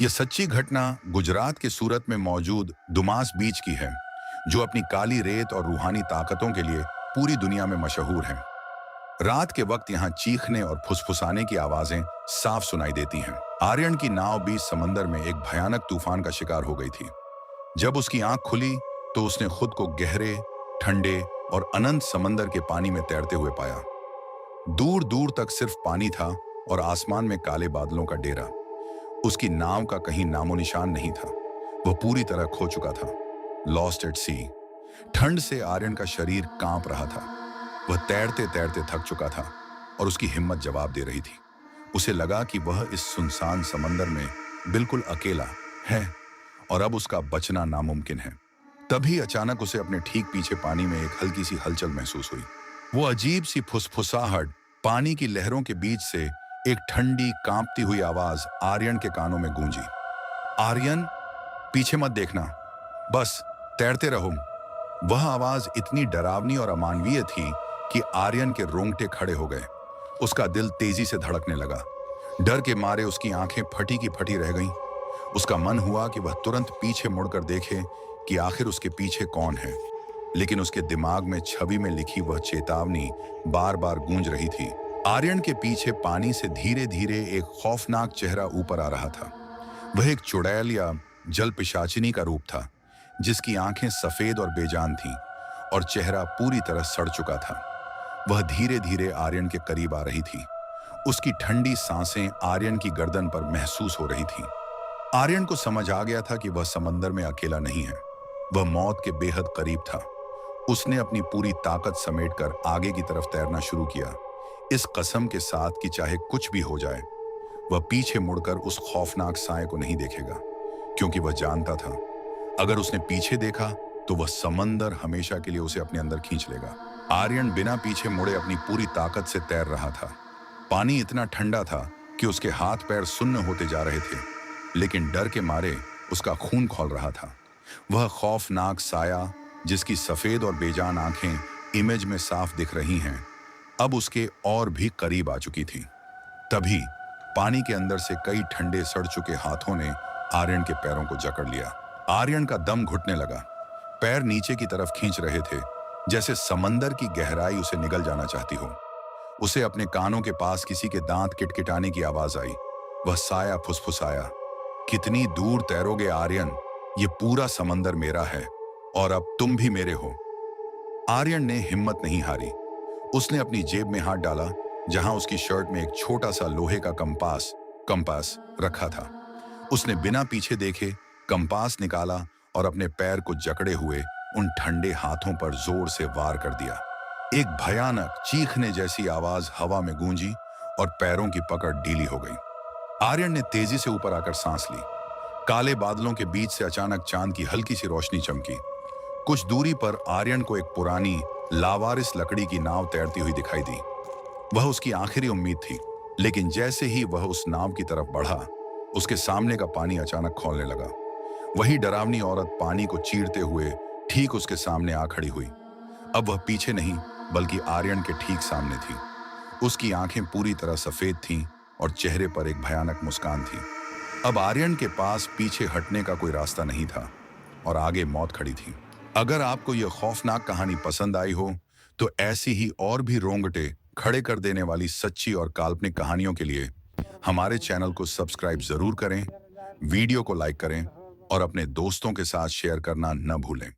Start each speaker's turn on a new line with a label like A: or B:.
A: यह सच्ची घटना गुजरात के सूरत में मौजूद दुमास बीच की है, जो अपनी काली रेत और रूहानी ताकतों के लिए पूरी दुनिया में मशहूर है। रात के वक्त यहाँ चीखने और फुसफुसाने की आवाजें साफ सुनाई देती हैं। आर्यन की नाव बीच समंदर में एक भयानक तूफान का शिकार हो गई थी। जब उसकी आंख खुली तो उसने खुद को गहरे, ठंडे और अनंत समंदर के पानी में तैरते हुए पाया। दूर दूर तक सिर्फ पानी था और आसमान में काले बादलों का डेरा। उसकी नाव का कहीं नामो निशान नहीं था। वह पूरी तरह खो चुका था, लॉस्ट एट सी। ठंड से आर्यन का शरीर कांप रहा था। वह तैरते तैरते थक चुका था और उसकी हिम्मत जवाब दे रही थी। उसे लगा कि वह इस सुनसान समंदर में बिल्कुल अकेला है और अब उसका बचना नामुमकिन है। तभी अचानक उसे अपने ठीक पीछे पानी में एक हल्की सी हलचल महसूस हुई। वो अजीब सी फुसफुसाहट, पानी की लहरों के बीच से एक ठंडी कांपती हुई आवाज आर्यन के कानों में गूंजी। आर्यन, पीछे मत देखना, बस तैरते रहो। वह आवाज इतनी डरावनी और अमानवीय थी कि आर्यन के रोंगटे खड़े हो गए। उसका दिल तेजी से धड़कने लगा। डर के मारे उसकी आंखें फटी की फटी रह गईं। उसका मन हुआ कि वह तुरंत पीछे मुड़कर देखे कि आखिर उसके पीछे कौन है, लेकिन उसके दिमाग में छवि में लिखी वह चेतावनी बार बार गूंज रही थी। आर्यन के पीछे पानी से धीरे धीरे एक खौफनाक चेहरा ऊपर आ रहा था। वह एक चुड़ैल या जल पिशाचिनी का रूप था, जिसकी आंखें सफेद और बेजान थीं और चेहरा पूरी तरह सड़ चुका था। वह धीरे धीरे आर्यन के करीब आ रही थी। उसकी ठंडी सांसें आर्यन की गर्दन पर महसूस हो रही थीं। आर्यन को समझ आ गया था कि वह समंदर में अकेला नहीं है। वह मौत के बेहद करीब था। उसने अपनी पूरी ताकत समेटकर आगे की तरफ तैरना शुरू किया, इस कसम के साथ कि चाहे कुछ भी हो जाए, वह पीछे मुड़कर उस खौफनाक साए को नहीं देखेगा, क्योंकि वह जानता था अगर उसने पीछे देखा तो वह समंदर हमेशा के लिए उसे अपने अंदर खींच लेगा। आर्यन बिना पीछे मुड़े अपनी पूरी ताकत से तैर रहा था। पानी इतना ठंडा था कि उसके हाथ पैर सुन्न होते जा रहे थे, लेकिन डर के मारे उसका खून खौल रहा था। वह खौफनाक साया, जिसकी सफेद और बेजान आंखें इमेज में साफ दिख रही हैं, अब उसके और भी करीब आ चुकी थी। तभी पानी के अंदर से कई ठंडे सड़ चुके हाथों ने आर्यन के पैरों को जकड़ लिया। आर्यन का दम घुटने लगा। पैर नीचे की तरफ खींच रहे थे, जैसे समंदर की गहराई उसे निगल जाना चाहती हो। उसे अपने कानों के पास किसी के दांत किटकिटाने की आवाज आई। वह साया फुसफुसाया, कितनी दूर तैरोगे आर्यन? ये पूरा समंदर मेरा है और अब तुम भी मेरे हो। आर्यन ने हिम्मत नहीं हारी। उसने अपनी जेब में हाथ डाला, जहां उसकी शर्ट में एक छोटा सा लोहे का कंपास रखा था। उसने बिना पीछे देखे कंपास निकाला और अपने पैर को जकड़े हुए उन ठंडे हाथों पर जोर से वार कर दिया। एक भयानक चीखने जैसी आवाज हवा में गूंजी और पैरों की पकड़ ढीली हो गई। आर्यन ने तेजी से ऊपर आकर सांस ली। काले बादलों के बीच से अचानक चांद की हल्की सी रोशनी चमकी। कुछ दूरी पर आर्यन को एक पुरानी लावारिस लकड़ी की नाव तैरती हुई दिखाई दी। वह उसकी आखिरी उम्मीद थी, लेकिन जैसे ही वह उस नाव की तरफ बढ़ा, उसके सामने का पानी अचानक खौलने लगा। वही डरावनी औरत पानी को चीरते हुए ठीक उसके सामने आ खड़ी हुई। अब वह पीछे नहीं, बल्कि आर्यन के ठीक सामने थी। उसकी आंखें पूरी तरह सफेद थीं और चेहरे पर एक भयानक मुस्कान थी। अब आर्यन के पास पीछे हटने का कोई रास्ता नहीं था और आगे मौत खड़ी थी। अगर आपको यह खौफनाक कहानी पसंद आई हो, तो ऐसी ही और भी रोंगटे खड़े कर देने वाली सच्ची और काल्पनिक कहानियों के लिए हमारे चैनल को सब्सक्राइब जरूर करें, वीडियो को लाइक करें और अपने दोस्तों के साथ शेयर करना न भूलें।